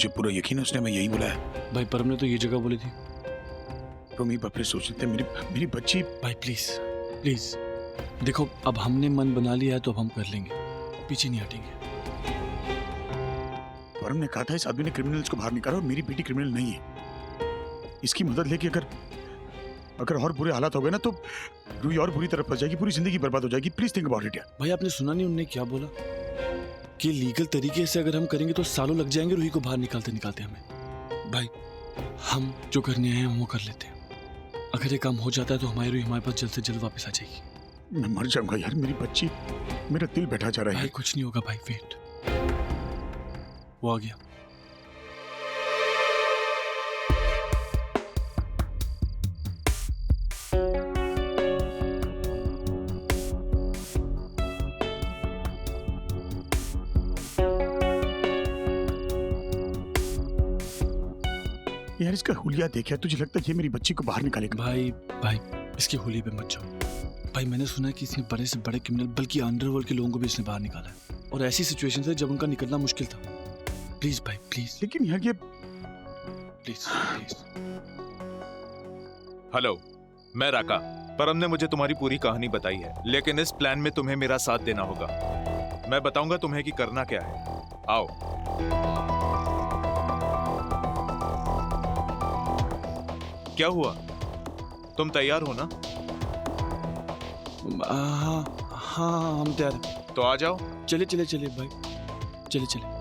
तुझे पूरा यकीन है उसने मैं यही बोला है? भाई परम ने तो ये जगह बोली थी। तुम ही बापरे सोच लेते मेरी बच्ची। भाई प्लीज प्लीज देखो, अब हमने मन बना लिया है तो अब हम कर लेंगे, पीछे नहीं हटेंगे। परम ने कहा था इस आदमी ने क्रिमिनल्स को बाहर निकाला और मेरी बेटी क्रिमिनल नहीं है। इसकी मदद लेके अगर और बुरे हालात हो गए ना तो रूही और बुरी तरफ फंस जाएगी, पूरी जिंदगी बर्बाद हो जाएगी। प्लीज थिंक अबाउट इट यार। भाई आपने सुना नहीं उन्होंने क्या बोला कि लीगल तरीके से अगर हम करेंगे तो सालों लग जाएंगे रूही को बाहर निकालते निकालते हमें। भाई हम जो करने हैं हम वो कर लेते हैं। अगर ये काम हो जाता है तो हमारी रूही हमारे पास जल्द से जल्द वापस आ जाएगी। मैं मर जाऊंगा यार, मेरी बच्ची, मेरा दिल बैठा जा रहा है। भाई कुछ नहीं होगा भाई, वेट, वो आ गया। यार इसका हुलिया देखा, तुझे लगता है ये मेरी बच्ची को बाहर निकालेगा? भाई इसकी होली पे मत जाओ। भाई मैंने सुना है कि इसने बड़े से बड़े क्रिमिनल बल्कि अंडरवर्ल्ड के लोगों को भी इसने बाहर निकाला है, और ऐसी सिचुएशन है जब उनका निकलना मुश्किल था। प्लीज भाई प्लीज। लेकिन यार ये प्लीज प्लीज। हेलो, मैं राका। परम ने मुझे तुम्हारी पूरी कहानी बताई है, लेकिन इस प्लान में तुम्हें मेरा साथ देना होगा। मैं बताऊंगा तुम्हें कि करना क्या है। आओ। क्या हुआ, तुम तैयार हो ना? हाँ हम तैयार हैं। तो आ जाओ। चले चले चले भाई, चले चले।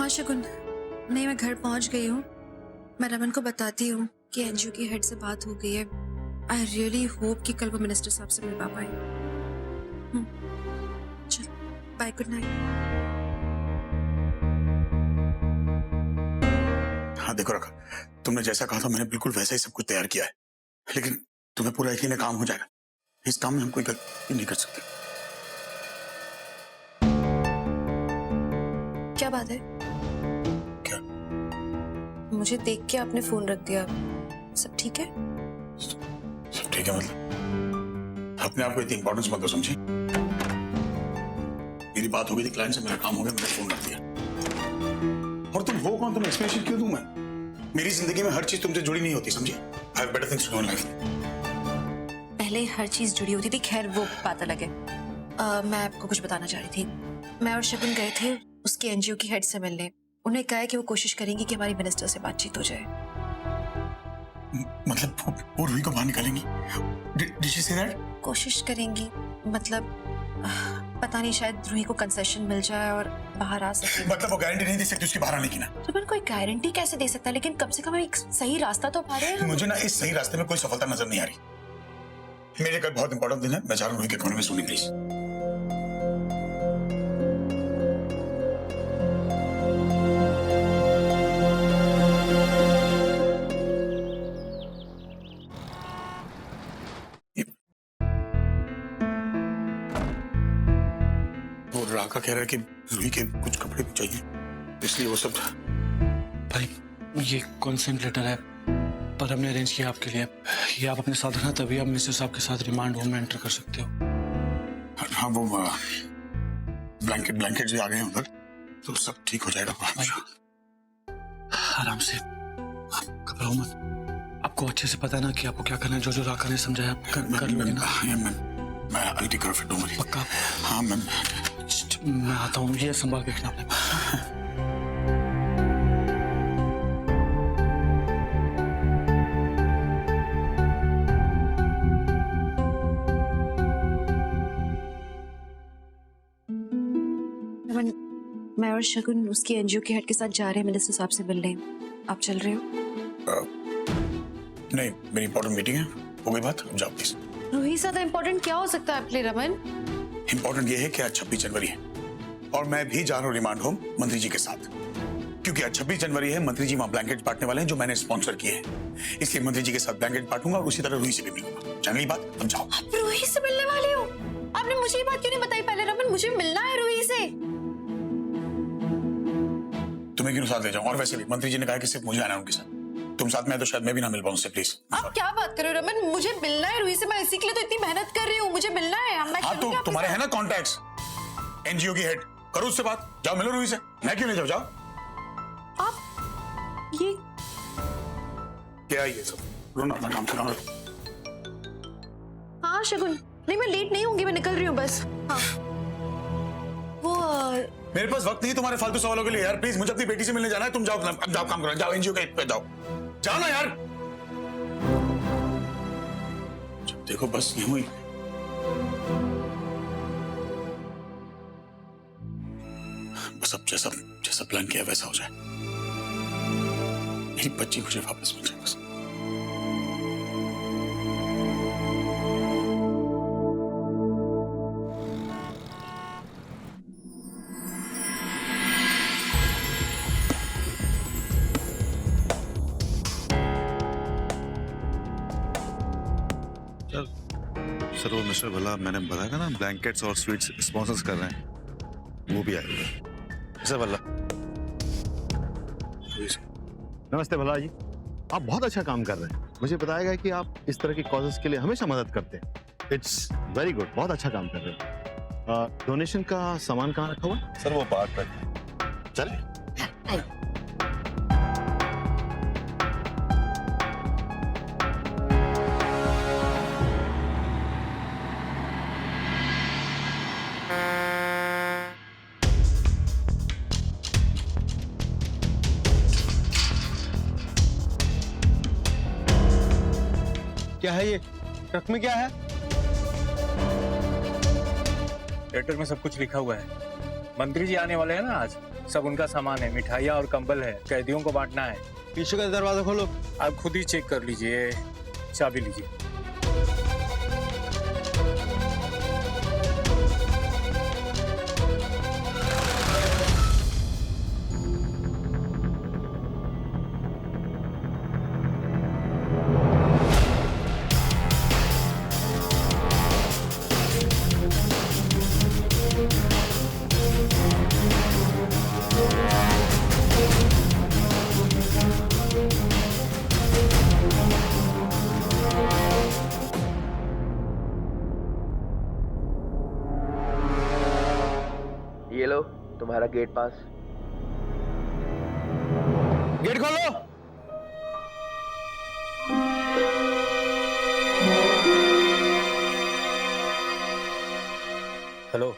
शगुन, नहीं मैं घर पहुंच गई हूँ। मैं रमन को बताती हूँ कि एनजीओ की हेड से बात हो गई है। आई रियली होप कि कल वो मिनिस्टर साहब से मिल पाए। चल बाय, गुड नाइट। हाँ देखो रखा, तुमने जैसा कहा था मैंने बिल्कुल वैसा ही सब कुछ तैयार किया है, लेकिन तुम्हें पूरा यकीन है काम हो जाएगा। इस काम में हम कोई गलती नहीं कर सकते। क्या बात है? क्या? मुझे देख के आपने फोन रख दिया, सब ठीक है? सब ठीक है मतलब? अपने आप को इतनी इंपॉर्टेंस मत दो, समझी? मेरी बात हो गई थी क्लाइंट से, मेरा काम हो गया, मैंने फोन रख दिया। और तुम हो कौन? तुम्हें एक्सप्लेनेशन क्यों दूं मैं? मेरी जिंदगी में हर चीज तुमसे जुड़ी नहीं होती, समझी? I have better things to do in life. पहले हर चीज जुड़ी होती थी, खैर वो बात अलग है। मैं आपको कुछ बताना चाह रही थी। मैं और शगुन गए थे उसके एनजीओ की हेड से मिलने। उन्हें कहा है कि वो कोशिश करेंगी कि हमारी मिनिस्टर से बातचीत हो जाए। मतलब वो रूही को बाहर निकालेंगी? Did she say that? कोशिश करेंगी मतलब पता नहीं, शायद रूही को कंसेशन मिल जाए और बाहर आ सके। मतलब वो गारंटी नहीं दे सकती उसकी बाहर आने की ना? तो कोई गारंटी कैसे दे सकता है, लेकिन कम से कम एक सही रास्ता तो पा रहे हैं। मुझे ना इस सही रास्ते में कोई सफलता नजर नहीं आ रही। मेरे कल बहुत इंपॉर्टेंट दिन है, मैं जा रहा हूँ रूही के कोने में सोने, प्लीज। राका कह रहा है कि रूही के कुछ कपड़े भी चाहिए, इसलिए वो सब। भाई ये कंसेंट लेटर है, पर हमने अरेंज किया आपके लिए। ये आप अपने साथ रखना, तभी आप मिस्टर साहब के साथ रिमांड होम में एंटर कर सकते हो। हाँ वो ब्लैंकेट जो आ गए हैं उधर, तो सब ठीक हो जाएगा। आराम से, घबराओ मत। आपको अच्छे से पता है ना कि आपको क्या करना है। जो जो राका ने समझाया आप कर लोगे ना? मैं I'll take care of it, don't worry। पक्का? हाँ मैं आता हूँ, ये संभाल के रखना अपने पास। मैं और शगुन उसकी एनजीओ के हेड के साथ जा रहे हैं मिनिस्टर साहब से मिलने। आप चल रहे हो? नहीं, मेरी इंपॉर्टेंट मीटिंग है, हो गई बात, अब जाओ प्लीज। रूही से ज्यादा इम्पोर्टेंट क्या हो सकता है आपके लिए रमन? इम्पोर्टेंट ये है कि आज 26 जनवरी है और मैं भी जा रहा हूँ रिमांड होम मंत्री जी के साथ, क्योंकि आज 26 जनवरी है, मंत्री जी वहां ब्लैंकेट बांटने वाले हैं जो मैंने स्पॉन्सर किए हैं। इसलिए मंत्री जी के साथ ब्लैंकेट बांटूंगा और उसी तरह रूही से भी मिलूंगा। जान ली बात? अब जाओ। आप रूही से मिलने वाले हो? आपने मुझे ये बात क्यों नहीं बताई पहले? रमन, मुझे मिलना है रूही से। तुम्हें क्यों साथ ले जाऊं? और वैसे भी मंत्री जी ने कहा कि सिर्फ मुझे आना है उनके साथ। तुम साथ में है तो शायद मैं भी ना मिल पाऊं उससे। प्लीज आप क्या बात कर रहे हो रमन? मुझे मिलना है रूही से। मैं इसी के लिए तो इतनी मेहनत कर रही हूँ। मुझे मिलना है। मैं हाँ, तो तुम्हारे है ना कॉन्टैक्ट्स, एनजीओ की हेड, करो उससे बात। जाओ मिलो रूही से। मैं क्यों नहीं जाऊँ? जाओ। आप ये क्या है ये सब? रोना अपना काम करो। हाँ शगुन, नहीं मैं लेट नहीं होंगी, मैं निकल रही हूँ बस। हाँ वो मेरे पास वक्त नहीं है तुम्हारे फालतू सवालों के लिए यार। प्लीज, मुझे अपनी बेटी से मिलने जाना है। तुम जाओ, अब जाओ काम करो। जाओ एनजीओ के पे जाओ। जाओ ना यार। देखो बस यूं ही। बस अब जैसा जैसा प्लान किया वैसा हो जाए। मेरी बच्ची मुझे वापस मिल जाए बस। सर वो मिस्टर भला मैंने बताया था ना ब्लैंकेट्स और स्वीट्स स्पॉन्सर्स कर रहे हैं, वो भी आए हुए। सर भला नमस्ते भला जी, आप बहुत अच्छा काम कर रहे हैं। मुझे बताया गया कि आप इस तरह की कॉजेस के लिए हमेशा मदद करते हैं। इट्स वेरी गुड, बहुत अच्छा काम कर रहे हैं। डोनेशन का सामान कहाँ रखा हुआ है? सर वो बात पर चले। क्या है ये? ट्रक में क्या है? लेटर में सब कुछ लिखा हुआ है। मंत्री जी आने वाले हैं ना आज, सब उनका सामान है, मिठाइयाँ और कंबल है, कैदियों को बांटना है। पीछे का दरवाजा खोलो। आप खुद ही चेक कर लीजिए, चाबी लीजिए। ये लो तुम्हारा गेट पास। गेट खोलो। हेलो,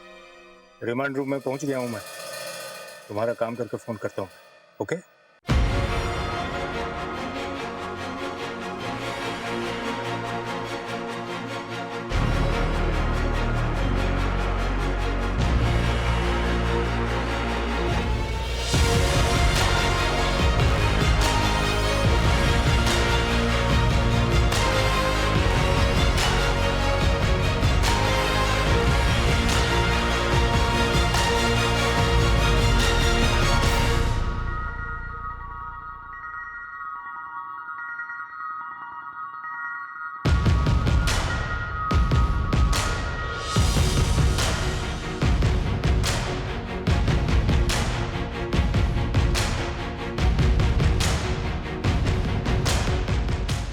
रिमांड रूम में पहुंच गया हूं मैं। तुम्हारा काम करके फोन करता हूँ। ओके?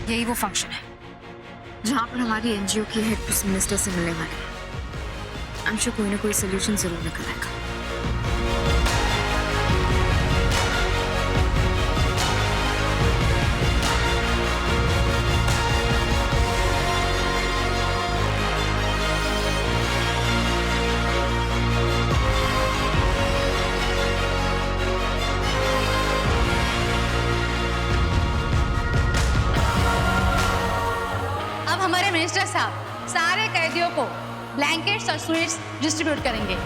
यही वो फंक्शन है जहाँ पर हमारी एनजीओ की हेड उस मिनिस्टर से मिलने वाली है। आई एम श्योर कोई ना कोई सोल्यूशन जरूर निकल आएगा। अब हमारे मिनिस्टर साहब सारे कैदियों को ब्लैंकेट्स और स्वीट्स डिस्ट्रीब्यूट करेंगे।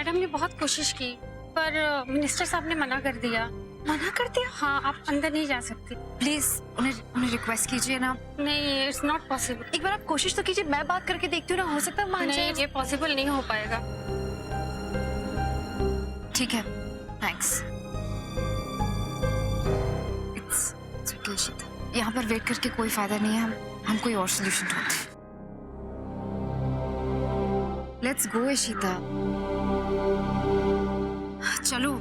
मैडम ने बहुत कोशिश की पर मिनिस्टर साहब ने मना कर दिया। मना कर दिया? हाँ, आप अंदर नहीं जा सकती। प्लीज उन्हें रिक्वेस्ट कीजिए ना। नहीं, इट्स नॉट पॉसिबल। एक बार आप कोशिश तो कीजिए, मैं बात करके देखती हूँ ना, हो सकता है मान जाए। नहीं, ये पॉसिबल नहीं हो पाएगा। ठीक है, थैंक्स। इट्स ओके इशिता, यहाँ पर वेट करके कोई फायदा नहीं है, हम कोई और सोल्यूशन ढूंढते हैं। लेट्स गो इशिता, चलो।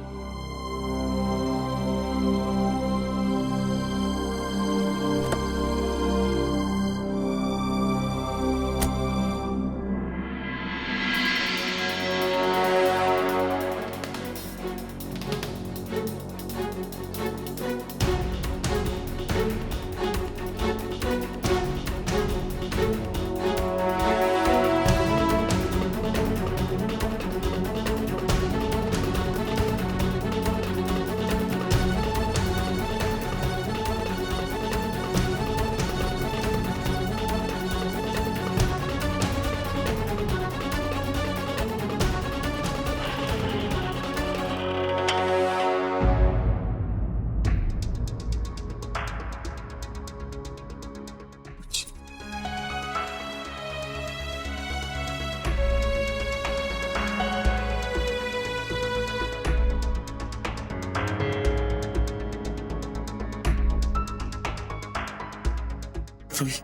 रूही,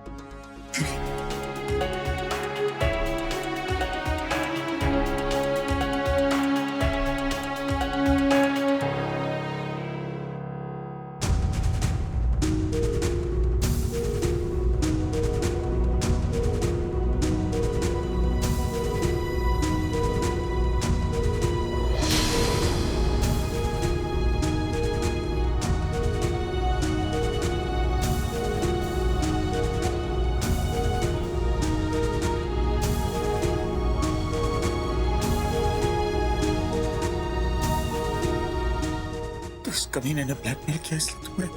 तो इस कमीने ने ब्लैकमेल किया, इसलिए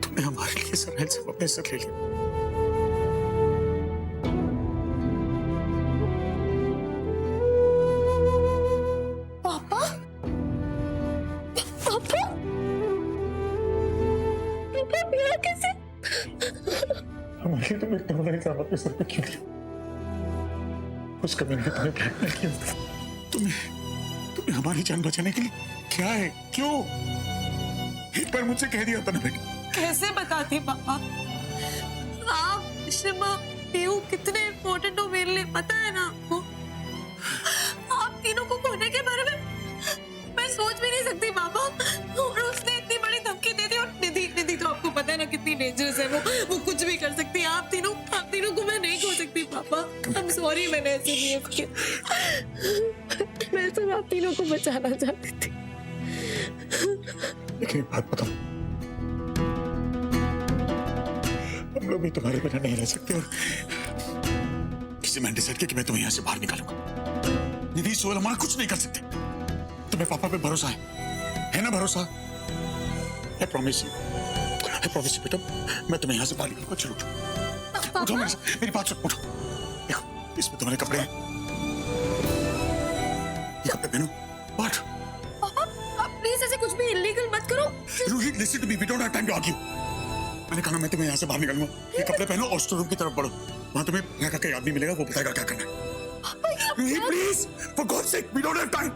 तुमने हमारे लिए सरहद से अपने साथ ले लिया। पापा, पापा, पापा मेरा कैसे? हमारे लिए तुम इतना बड़ा इल्जाम अपने सर पे क्यों लिया? उस कमीने ने तुम्हें ब्लैकमेल किया। तुम्हें हमारी जान बचाने के लिए क्या है, क्यों? एक बार मुझसे कह दिया था ना बेटी। कैसे बताती पापा? आप, शर्मा, पीयू कितने इम्पोर्टेंट हो मेरे लिए, पता है ना आपको? आप तीनों को खोने के बारे में मैं सोच भी नहीं सकती पापा। और उसने इतनी बड़ी धमकी दे दी, और निधि तो आपको पता है ना कितनी डेंजरस है वो कुछ भी कर सकती है। आप तीनों को मैं नहीं खो सकती पापा। I'm sorry, मैंने ऐसे नहीं किया। मैं तो आप तीनों को बचाना चाहती थी। लेकिन एक बात बताओ, हम लोग भी तुम्हारे बिना नहीं रह सकते, और किसी मैंने डिसाइड किया कि मैं तुम्हें यहाँ से बाहर निकालूंगा। निधि, सोल हमारा कुछ नहीं कर सकते। तुम्हें पापा पे भरोसा है ना? भरोसा? I promise you बेटा, मैं तुम्हें यहाँ से बाहर निकालूंगा। चलो उठो मेरे साथ, मेरी बात सुनो, उठो। देखो, इसमें तुम्हारे कपड़े हैं, ये कपड़े पहनो। What? पापा, आप प्लीज ऐसे कुछ भी इलीगल मत करो। Ruhi, listen to me, we don't have time to argue। मैंने कहा मैं तुम्हें यहाँ से बाहर निकालूंगा। ये कपड़े पहनो और स्टोर रूम की तरफ बढ़ो। वहाँ तुम्हें यहाँ का कोई आदमी मिलेगा, वो बताएगा क्या करना है। Ruhi, please, for God's sake, we don't have time।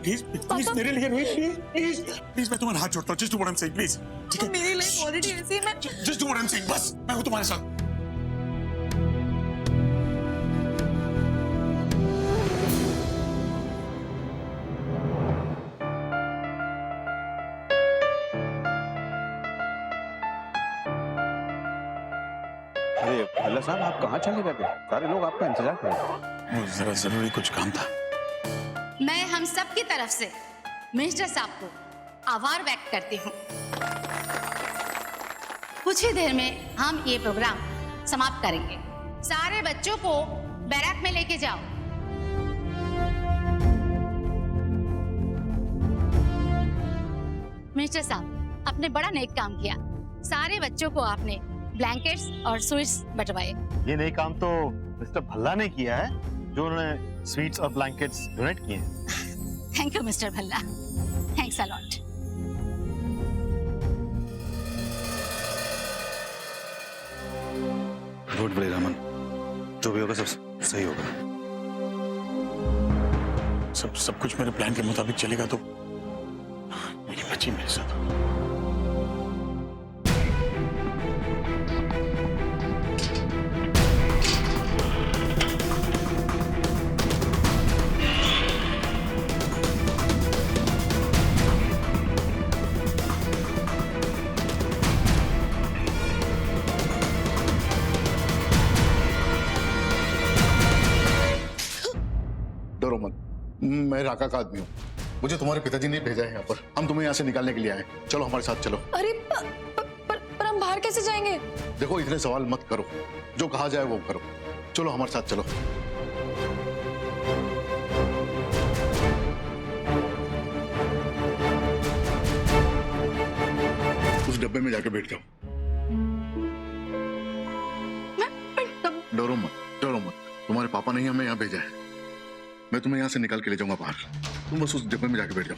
Please मेरे लिए रूही, प्लीज मैं तुम्हारा हाथ जोड़ता हूँ। Just do what I'm saying, please। ठीक है? मेरी लाइफ ऑलरेडी ऐसी है। Just do what I'm saying, बस मैं हूँ तुम्हारे साथ। अरे भल्ला साहब, आप कहाँ चले गए थे? सारे लोग आपका इंतजार कर रहे थे। वो जरा जरूरी कुछ काम था। मैं हम सब की तरफ से मिनिस्टर साहब को आभार व्यक्त करती हूँ। कुछ ही देर में हम ये प्रोग्राम समाप्त करेंगे। सारे बच्चों को बैरक में लेके जाओ। मिनिस्टर साहब, आपने बड़ा नेक काम किया। सारे बच्चों को आपने ब्लैंकेट्स और स्वीट्स बंटवाए। ये नई काम तो मिस्टर भल्ला ने किया है, जो उन्होंने स्वीट्स और ब्लैंकेट्स डोनेट किए हैं। Thank you mister Bhalla, thanks a lot. Don't worry Raman, जो भी होगा सब सही होगा। सब कुछ मेरे प्लान के मुताबिक चलेगा तो मेरी बच्ची मेरे साथ। डरो मत, मैं राका का आदमी हूँ। मुझे तुम्हारे पिताजी ने भेजा है यहाँ पर। हम तुम्हें यहाँ से निकालने के लिए आए। चलो हमारे साथ चलो। अरे पर हम बाहर कैसे जाएंगे? देखो इतने सवाल मत करो, जो कहा जाए वो करो। चलो हमारे साथ चलो। उस डब्बे में जाके बैठ जाओ। डरो मत, डरो मत। तुम्हारे पापा ने ही हमें यहाँ भेजा है। मैं तुम्हें यहाँ से निकाल के ले जाऊंगा बाहर। तुम बस उस डब्बे में जाके बैठ जाओ।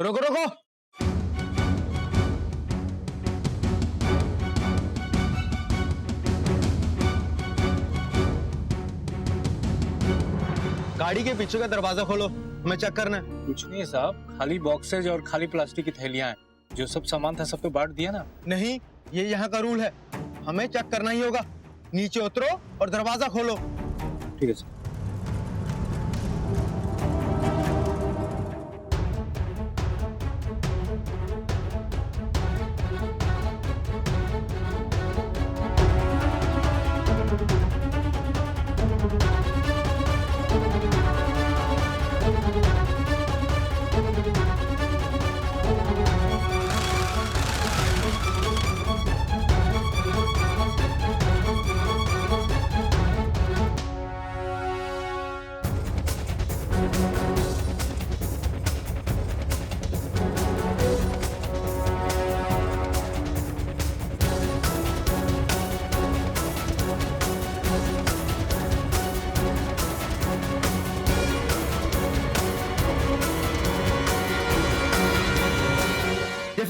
रोको रोको, गाड़ी के पीछे का दरवाजा खोलो, हमें चेक करना है। कुछ नहीं साहब, खाली बॉक्सेज और खाली प्लास्टिक की थैलियां हैं। जो सब सामान था सब तो बांट दिया ना। नहीं, ये यहाँ का रूल है, हमें चेक करना ही होगा। नीचे उतरो और दरवाजा खोलो। ठीक है सर।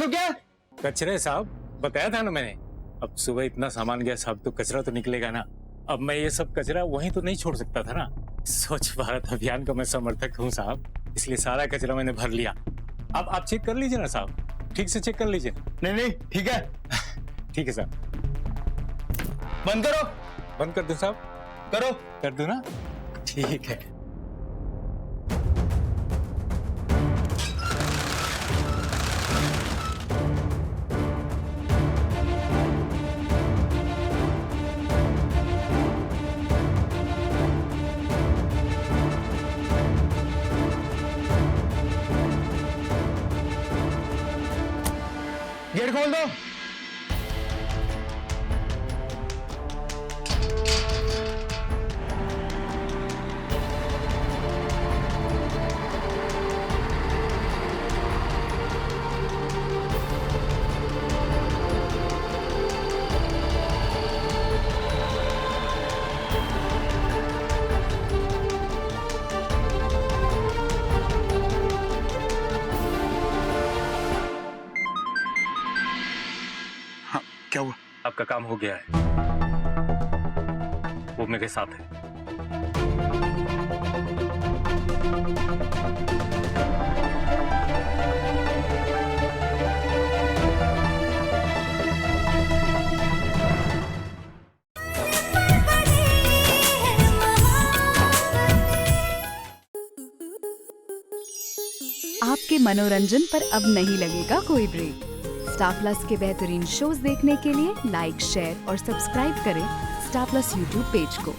क्या कचरे साहब, बताया था ना मैंने। अब सुबह इतना सामान गया साहब, तो कचरा तो निकलेगा ना। अब मैं ये सब कचरा वहीं तो नहीं छोड़ सकता था ना। स्वच्छ भारत अभियान का मैं समर्थक हूँ साहब, इसलिए सारा कचरा मैंने भर लिया। अब आप चेक कर लीजिए ना साहब, ठीक से चेक कर लीजिए। नहीं नहीं, ठीक है। ठीक है साहब। बंद करो। बंद कर दूं साहब? करो। कर दूं ना? ठीक है। गेट खोल दो। क्या हुआ? आपका काम हो गया है, वो मेरे साथ है। आपके मनोरंजन पर अब नहीं लगेगा कोई ब्रेक। स्टार प्लस के बेहतरीन शोज देखने के लिए लाइक, शेयर और सब्सक्राइब करें स्टार प्लस यूट्यूब पेज को।